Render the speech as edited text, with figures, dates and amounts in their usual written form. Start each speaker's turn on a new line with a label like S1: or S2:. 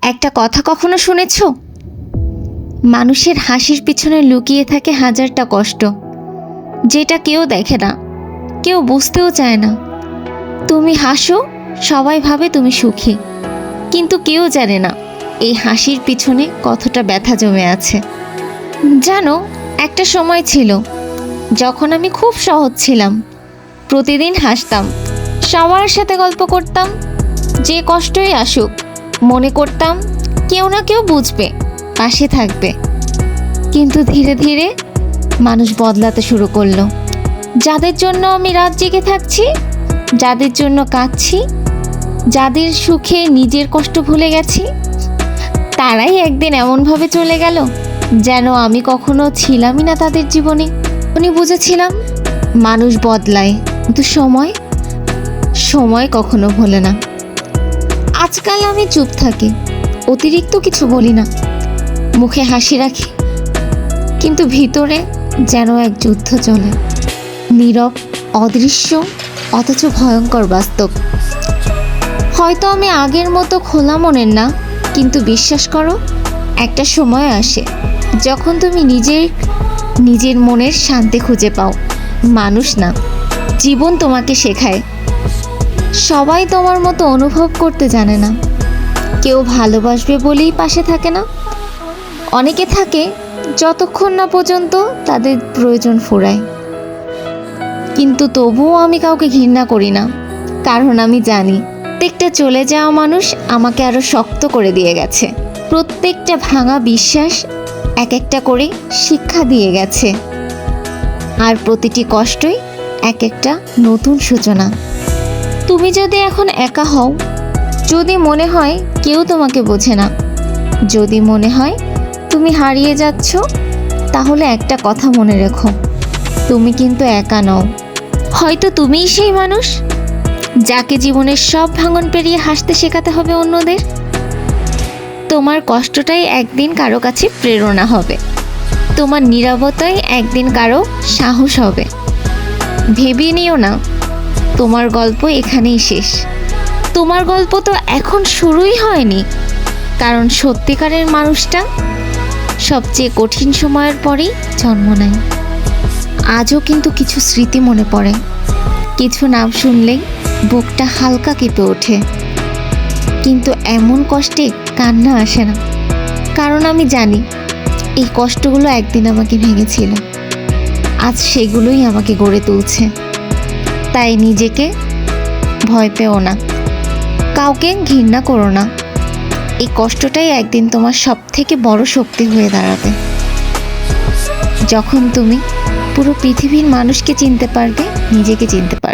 S1: একটা কথা কখনো শুনেছো? মানুষের হাসির পিছনে লুকিয়ে থাকে হাজারটা কষ্ট, যেটা কেউ দেখে না, কেউ বুঝতেও চায় না। তুমি হাসো, সবাই ভাবে তুমি সুখী, কিন্তু কেউ জানে না এই হাসির পিছনে কতটা ব্যথা জমে আছে। জানো, একটা সময় ছিল যখন আমি খুব সহজ ছিলাম, প্রতিদিন হাসতাম, সবার সাথে গল্প করতাম, যে কষ্টই আসুক মনে করতাম কেউ না কেউ বুঝবে, পাশে থাকবে। কিন্তু ধীরে ধীরে মানুষ বদলাতে শুরু করলো। যাদের জন্য আমি রাত জেগে থাকছি, যাদের জন্য কাঁদছি, যাদের সুখে নিজের কষ্ট ভুলে গেছি, তারাই একদিন এমনভাবে চলে গেল যেন আমি কখনো ছিলামই না তাদের জীবনে। উনি বুঝেছিলাম মানুষ বদলায়, কিন্তু সময় কখনো ভোলে না। আজকাল আমি চুপ থাকি, অতিরিক্ত কিছু বলি না, মুখে হাসি রাখি, কিন্তু ভিতরে যেন এক যুদ্ধ চলে। নীরব, অদৃশ্য, অথচ ভয়ঙ্কর বাস্তব। হয়তো আমি আগের মতো খোলা মনের না, কিন্তু বিশ্বাস করো, একটা সময় আসে যখন তুমি নিজের মনের শান্তি খুঁজে পাও। মানুষ না, জীবন তোমাকে শেখায়। সবাই তোমার মতো অনুভব করতে জানে না। কেউ ভালোবাসবে বলেই পাশে থাকে না। অনেকে থাকে যতক্ষণ না পর্যন্ত তাদের প্রয়োজন ফুরায়। কিন্তু তবুও আমি কাউকে ঘৃণা করি না, কারণ আমি জানি প্রত্যেকটা চলে যাওয়া মানুষ আমাকে আরো শক্ত করে দিয়ে গেছে। প্রত্যেকটা ভাঙা বিশ্বাস এক একটা করে শিক্ষা দিয়ে গেছে, আর প্রতিটি কষ্টই এক একটা নতুন সূচনা। তুমি যদি এখন একা হও, যদি মনে হয় কেউ তোমাকে বোঝে না, যদি মনে হয় তুমি হারিয়ে যাচ্ছ, তাহলে একটা কথা মনে রেখো, তুমি কিন্তু একা নও। হয়তো তুমিই সেই মানুষ যাকে জীবনের সব ভাঙন পেরিয়ে হাসতে শেখাতে হবে অন্যদের। তোমার কষ্টটাই একদিন কারো কাছে প্রেরণা হবে, তোমার নীরবতাই একদিন কারো সাহস হবে। ভেবে নিও না তোমার গল্প এখানেই শেষ। তোমার গল্প তো এখন শুরুই হয়নি, কারণ সত্যিকারের মানুষটা সবচেয়ে কঠিন সময়ের পরেই জন্ম নেয়। আজও কিন্তু কিছু স্মৃতি মনে পড়ে, কিছু নাম শুনলেই বুকটা হালকা কেঁপে ওঠে। কিন্তু এমন কষ্টে কান্না আসে না, কারণ আমি জানি এই কষ্টগুলো একদিন আমাকে ভেঙেছিল, আজ সেগুলোই আমাকে গড়ে তুলছে। তাই নিজেকে ভয় পেও না, কাউকে ঘৃণা করো না। এই কষ্টটাই একদিন তোমার সব থেকে বড় শক্তি হয়ে দাঁড়াবে। যখন তুমি পুরো পৃথিবীর মানুষকে চিনতে পারবে, নিজেকে চিনতে পারবে।